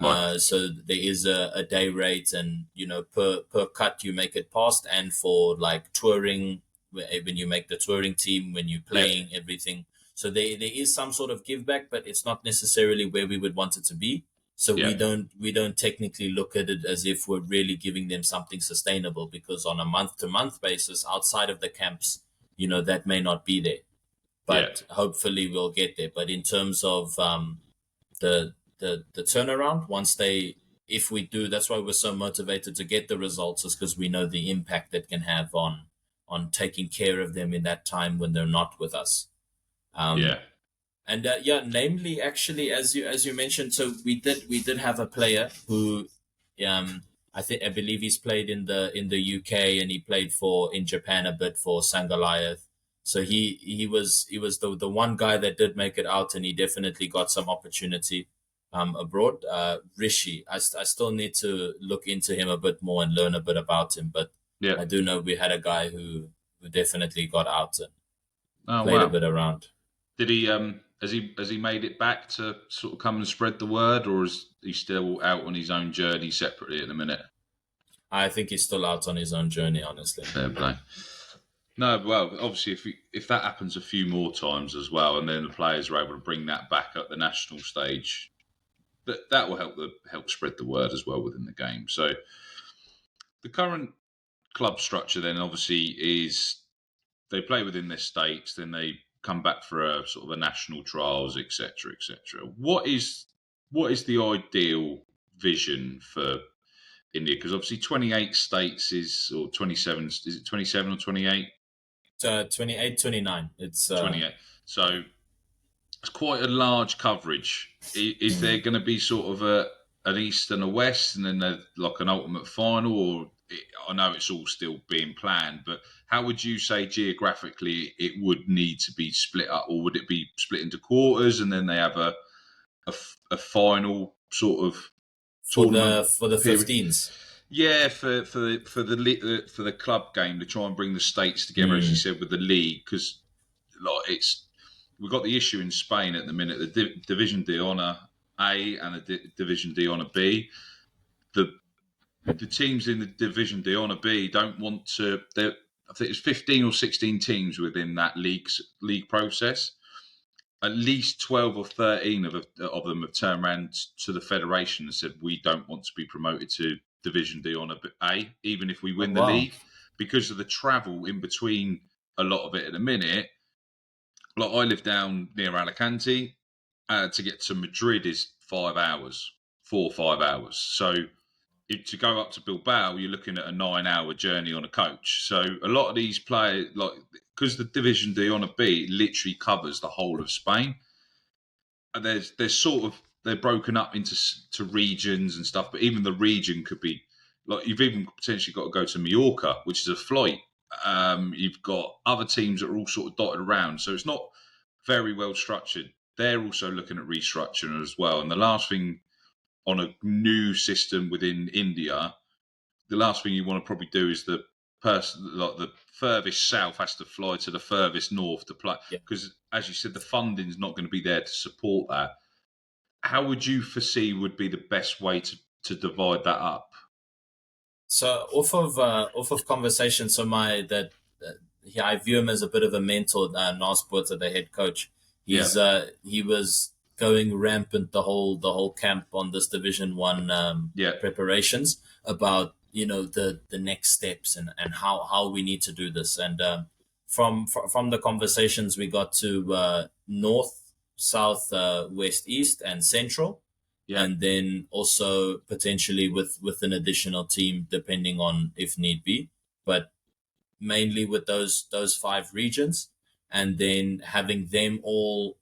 Right. So there is a day rate, and per cut you make it past, and for like touring, when you make the touring team, when you're Yeah. playing everything. So there is some sort of give back, but it's not necessarily where we would want it to be. So Yeah. we don't technically look at it as if we're really giving them something sustainable, because on a month to month basis outside of the camps, that may not be there. Yeah. But hopefully we'll get there. But in terms of the turnaround, once they if we do, that's why we're so motivated to get the results, is because we know the impact that can have on taking care of them in that time when they're not with us. um Yeah. and yeah, namely, actually, as you mentioned, so we did have a player who, I believe he's played in the UK, and he played in Japan a bit for Sangalayath. So he was the one guy that did make it out, and he definitely got some opportunity abroad. Rishi, I still need to look into him a bit more and learn a bit about him, but Yeah. I do know we had a guy who definitely got out and Oh played a wow. bit around. Did he has he made it back to sort of come and spread the word, or is he still out on his own journey separately at the minute? I think he's still out on his own journey, honestly. Fair play. No, well, obviously, if that happens a few more times as well, and then the players are able to bring that back at the national stage, that will help spread the word as well within the game. So the current club structure then obviously is they play within their states, then they come back for a sort of a national trials, etc., etc. What is the ideal vision for India? Because obviously 28 states is or 27 is it 27 or 28? 28, 29. It's 28. So it's quite a large coverage. Is there mm. going to be sort of an east and a west, and then like an ultimate final? Or I know it's all still being planned, but how would you say geographically it would need to be split up, or would it be split into quarters and then they have a final sort of for tournament the period? 15s. Yeah, for the club game to try and bring the states together, as you Mm. said, with the league, because like it's we've got the issue in Spain at the minute, the Division de Honor A and the Division de Honor B. The the teams in the Division de Honor B don't want to. I think it's 15 or 16 teams within that league process. At least 12 or 13 of them have turned around to the federation and said, we don't want to be promoted to Division D on A, even if we Oh, win the wow. league, because of the travel in between a lot of it at the minute. Like, I live down near Alicante. To get to Madrid is 5 hours, 4 or 5 hours. So to go up to Bilbao, you're looking at a 9-hour journey on a coach. So a lot of these players, like, because the Division D on a B literally covers the whole of Spain, and there's sort of, they're broken up into regions and stuff. But even the region could be like, you've even potentially got to go to Mallorca, which is a flight. You've got other teams that are all sort of dotted around, so it's not very well structured. They're also looking at restructuring as well. And the last thing on a new system within India, the last thing you want to probably do is the person, like the furthest south has to fly to the furthest north to play, Yeah. because, as you said, the funding's not going to be there to support that. How would you foresee would be the best way to divide that up? So off of conversation, so yeah, I view him as a bit of a mentor. Nasport, the head coach, Yeah, he was going rampant the whole camp on this Division One yeah, preparations about, the next steps and how we need to do this. And from the conversations we got to north, south, west, east, and central, yeah, and then also potentially with an additional team depending on if need be, but mainly with those 5 regions, and then having them all,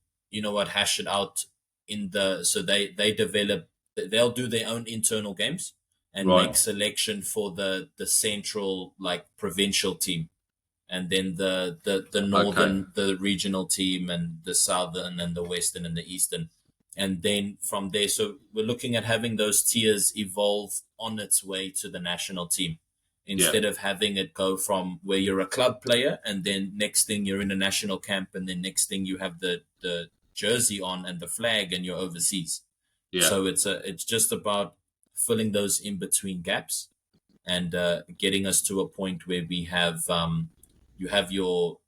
hash it out in the so they'll do their own internal games and right, make selection for the central, like, provincial team, and then the okay, northern, the regional team, and the southern and the western and the eastern, and then from there, so we're looking at having those tiers evolve on its way to the national team, yeah, instead of having it go from where you're a club player and then next thing you're in a national camp, and then next thing you have the jersey on and the flag and you're overseas. yeah, So it's just about filling those in between gaps, and getting us to a point where we have, you have your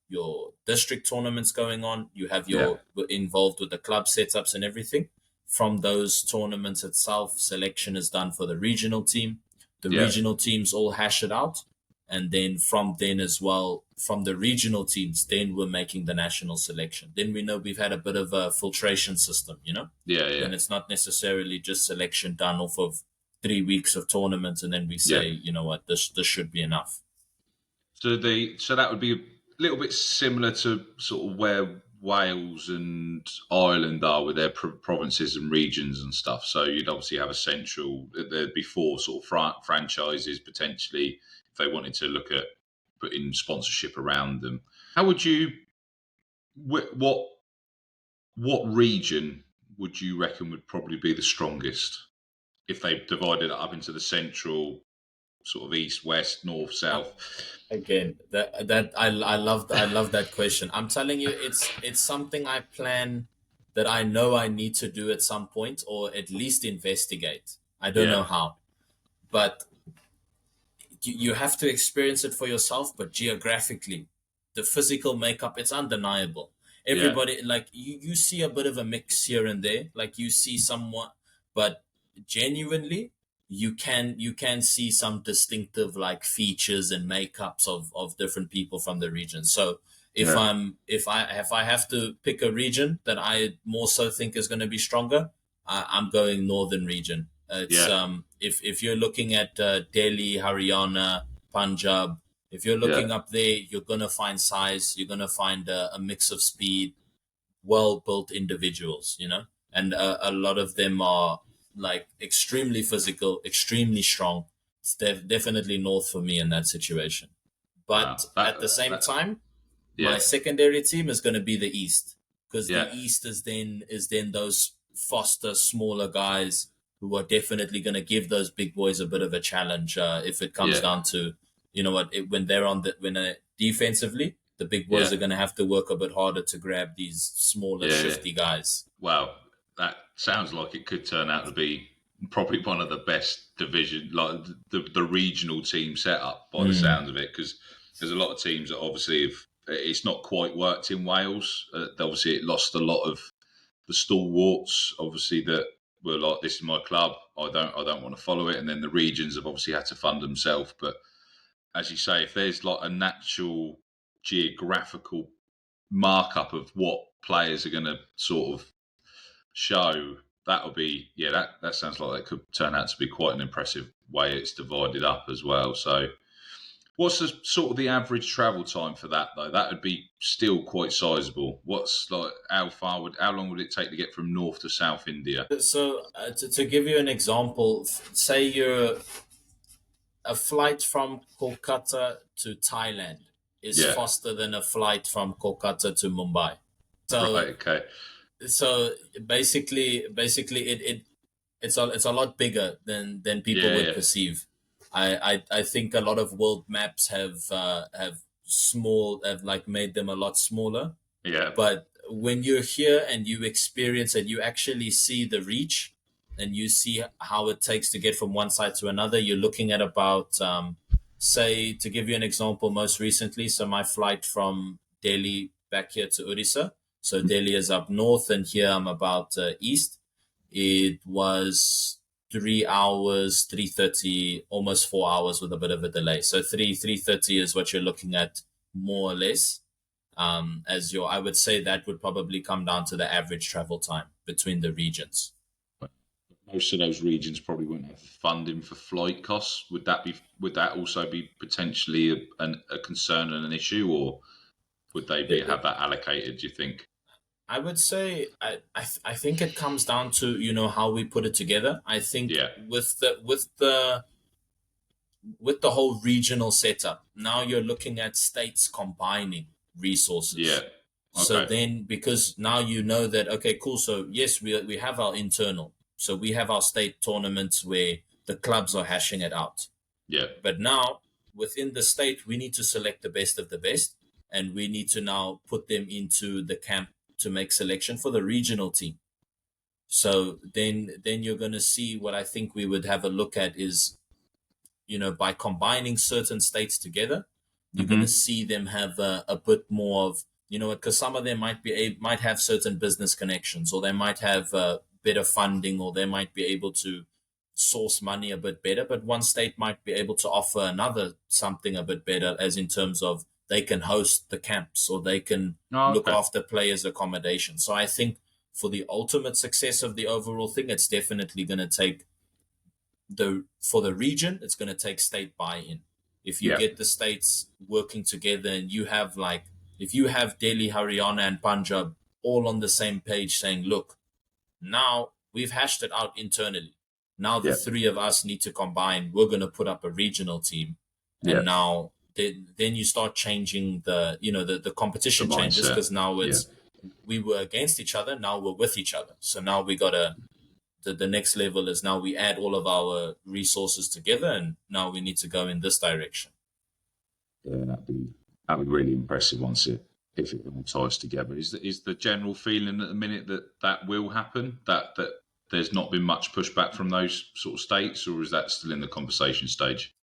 district tournaments going on, you have yeah, your involved with the club setups and everything. From those tournaments itself, selection is done for the regional team. The yeah. regional teams all hash it out, and then from then as well, from the regional teams, then we're making the national selection. Then we know we've had a bit of a filtration system, Yeah, yeah. then it's not necessarily just selection done off of 3 weeks of tournaments, and then we Yeah. say, you know what, this should be enough. So that would be a little bit similar to sort of where Wales and Ireland are with their provinces and regions and stuff. So you'd obviously have a central. There'd be 4 sort of franchises potentially if they wanted to look at putting sponsorship around them. How would you? What region would you reckon would probably be the strongest if they divided it up into the central, sort of east, west, north, Uh, south? Again, I love that question. I'm telling you, it's something I plan, that I know I need to do at some point, or at least investigate. I don't Yeah, know how, but you have to experience it for yourself. But geographically, the physical makeup, it's undeniable. yeah, Everybody, like, you see a bit of a mix here and there, like you see somewhat, but genuinely, you can see some distinctive, like, features and makeups of different people from the region. So yeah, if I have to pick a region that I more so think is going to be stronger, I'm going northern region. It's yeah, if you're looking at Delhi, Haryana, Punjab, if you're yeah. looking up there, you're gonna find size. You're gonna find a mix of speed, well built individuals. And a lot of them are, like, extremely physical, extremely strong. It's definitely north for me in that situation. Wow. But at the same time, Yeah, my secondary team is going to be the East, because yeah, the East is then those faster, smaller guys who are definitely going to give those big boys a bit of a challenge, if it comes yeah, down to, when they're defensively, the big boys yeah, are going to have to work a bit harder to grab these smaller, yeah, yeah. shifty guys. Wow, that sounds like it could turn out to be probably one of the best division, like the regional team setup by the Mm. sound of it. Because there's a lot of teams that obviously it's not quite worked in Wales. Obviously, it lost a lot of the stalwarts. Obviously, that were like, "This is my club. I don't want to follow it." And then the regions have obviously had to fund themselves. But as you say, if there's like a natural geographical markup of what players are going to sort of show, that'll be that sounds like that could turn out to be quite an impressive way it's divided up as well. So what's the sort of the average travel time for that though? That would be still quite sizable. What's like how long would it take to get from North to South India? So to give you an example, say you're a flight from Kolkata to Thailand is Yeah. faster than a flight from Kolkata to Mumbai. Right. So Okay. so basically it's a lot bigger than people Yeah. would Yeah. perceive. I think a lot of world maps have like made them a lot smaller. Yeah. But when you're here and you experience and you actually see the reach and you see how it takes to get from one side to another, you're looking at about, say, to give you an example, most recently, so my flight from Delhi back here to Odisha. So Delhi is up north and here I'm about east. It was 3 hours, 3:30, almost 4 hours with a bit of a delay. So 3:30 is what you're looking at more or less as your, I would say that would probably come down to the average travel time between the regions. Most of those regions probably wouldn't have funding for flight costs. Would that also be potentially a concern and an issue, or would they be have that allocated? Do you think? I would say I think it comes down to how we put it together. I think Yeah. with the whole regional setup, now you're looking at states combining Yeah. resources. So Okay. then, because now you know that, okay, cool. So yes, we have our internal. So we have our state tournaments where the clubs are hashing it out. Yeah. But now within the state, we need to select the best of the best, and we need to now put them into the camp to make selection for the regional team. So then you're going to see what I think we would have a look at is, by combining certain states together, you're going to Hmm. see them have a bit more of, because some of them might have certain business connections, or they might have better funding, or they might be able to source money a bit better. But one state might be able to offer another something a bit better, as in terms of they can host the camps or they can Oh, look okay. after players' accommodation. So I think for the ultimate success of the overall thing, it's definitely going to take for the region, it's going to take state buy-in. If you Yeah. get the states working together and you have if you have Delhi, Haryana, and Punjab all on the same page saying, look, now we've hashed it out internally. Now the Yeah. three of us need to combine. We're going to put up a regional team. Yeah. And now then you start changing the The competition changes, mindset. because now Yeah. we were against each other. Now we're with each other. So now we got to, the next level is now we add all of our resources together, and now we need to go in this direction. Yeah. That'd be really impressive if it all ties together. Is the general feeling at the minute that will happen? That there's not been much pushback from those sort of states, or is that still in the conversation stage?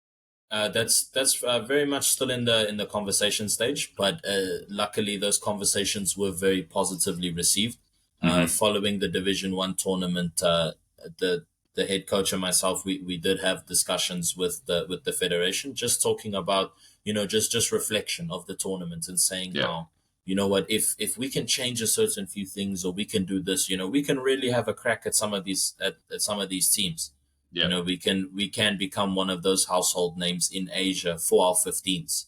That's very much still in the conversation stage, but luckily those conversations were very positively received. Hmm. Following the Division One tournament, the the head coach and myself, we did have discussions with the federation, just talking about just reflection of the tournament and saying Yeah. how, what, if we can change a certain few things, or we can do this, we can really have a crack at some of these teams. Yeah. We can become one of those household names in Asia for our 15s.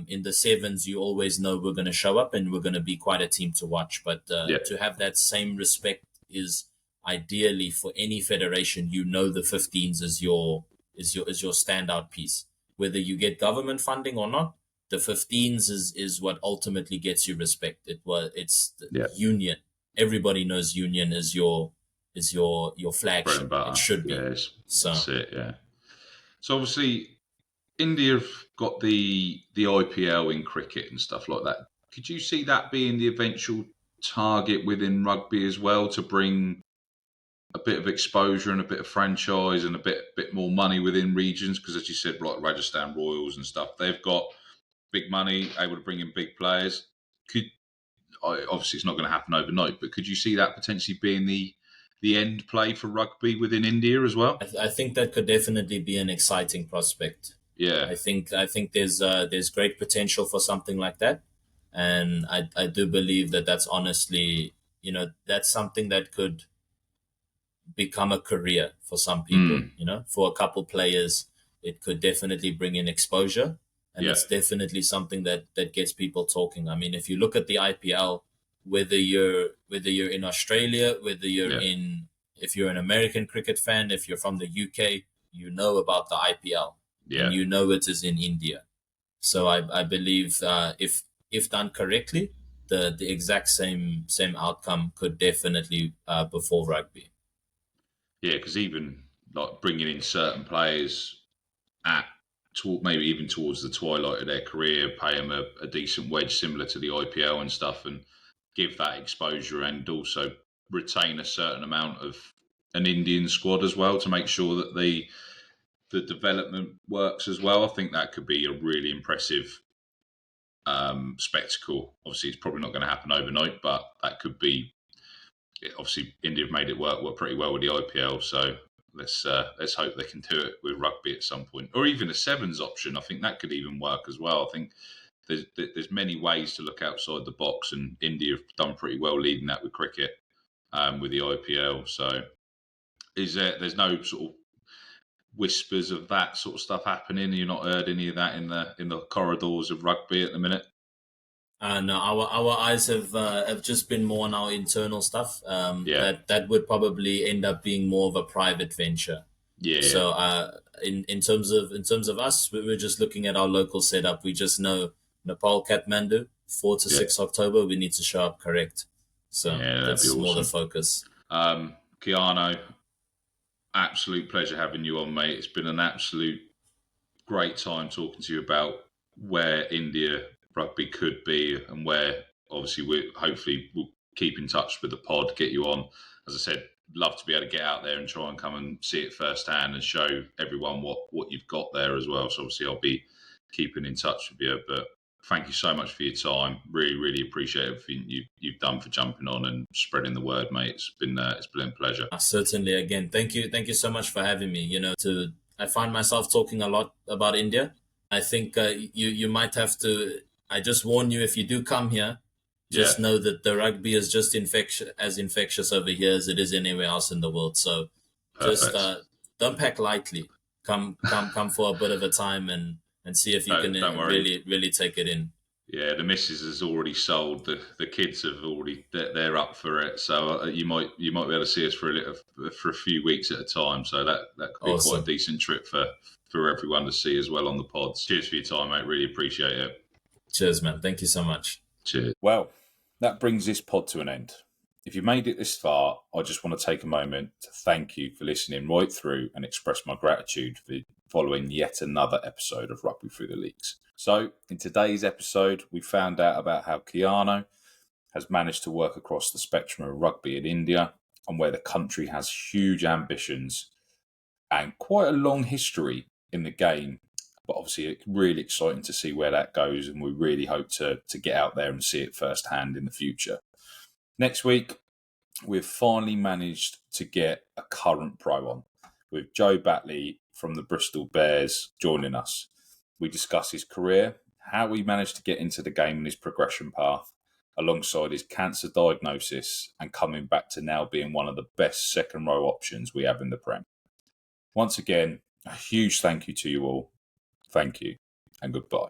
In the sevens, you always know we're going to show up and we're going to be quite a team to watch. But Yeah. to have that same respect is ideally for any federation. The 15s is your standout piece. Whether you get government funding or not, the 15s is what ultimately gets you respect. It's the Yeah. union. Everybody knows union is your Bread and flagship. It butter. should be. Yes. So That's it. Yeah. So obviously, India have got the IPL in cricket and stuff like that. Could you see that being the eventual target within rugby as well, to bring a bit of exposure and a bit of franchise and a bit more money within regions? Because as you said, like Rajasthan Royals and stuff, they've got big money, able to bring in big players. Obviously it's not going to happen overnight, but could you see that potentially being the end play for rugby within India as well? I think that could definitely be an exciting prospect. Yeah. I think there's great potential for something like that, and I do believe that that's honestly, that's something that could become a career for some people. For a couple players, it could definitely bring in exposure, and Yeah. it's definitely something that gets people talking. I mean, if you look at the IPL, whether you're in Australia, whether you're in if you're an American cricket fan, if you're from the UK, you know about the IPL, and you know it is in India. So I believe if done correctly, the exact same outcome could definitely befall rugby. Yeah, because even like bringing in certain players at maybe even towards the twilight of their career, pay them a decent wage similar to the IPL and stuff, and give that exposure, and also retain a certain amount of an Indian squad as well to make sure that the development works as well. I think that could be a really impressive spectacle. Obviously, it's probably not going to happen overnight, but that could be. Obviously, India have made it work pretty well with the IPL, so let's hope they can do it with rugby at some point, or even a sevens option. I think that could even work as well. I think there's many ways to look outside the box, and India have done pretty well leading that with cricket, with the IPL. So there's no sort of whispers of that sort of stuff happening? You've not heard any of that in the corridors of rugby at the minute? No, our eyes have just been more on our internal stuff. Yeah. That would probably end up being more of a private venture. Yeah. So in terms of us, we're just looking at our local setup. We just know Nepal, Kathmandu, 4 to 6 October. We need to show up correct. So that's awesome. more the focus. Kiano, absolute pleasure having you on, mate. It's been an absolute great time talking to you about where India rugby could be, and where obviously we'll keep in touch with the pod, get you on. As I said, love to be able to get out there and try and come and see it firsthand and show everyone what you've got there as well. So obviously I'll be keeping in touch with you, but thank you so much for your time. Really, really appreciate everything you've done for jumping on and spreading the word, mate. It's been a pleasure. Certainly. Again, thank you so much for having me. I find myself talking a lot about India. I think you might have to. I just warn you, if you do come here, just know that the rugby is just as infectious over here as it is anywhere else in the world. So just don't pack lightly. Come for a bit of a time and see if you can really take it in. Yeah, the missus has already sold. The kids have already. They're up for it. So you might be able to see us for a few weeks at a time. So that could be quite a decent trip for everyone to see as well on the pods. Cheers for your time, mate. Really appreciate it. Cheers, man. Thank you so much. Cheers. Well, that brings this pod to an end. If you made it this far, I just want to take a moment to thank you for listening right through and express my gratitude for following yet another episode of Rugby Through the Leagues. So, in today's episode, we found out about how Kiano has managed to work across the spectrum of rugby in India, and where the country has huge ambitions and quite a long history in the game. But obviously, it's really exciting to see where that goes, and we really hope to get out there and see it firsthand in the future. Next week, we've finally managed to get a current pro on, with Joe Batley from the Bristol Bears joining us. We discuss his career, how he managed to get into the game and his progression path, alongside his cancer diagnosis and coming back to now being one of the best second row options we have in the Prem. Once again, a huge thank you to you all. Thank you and goodbye.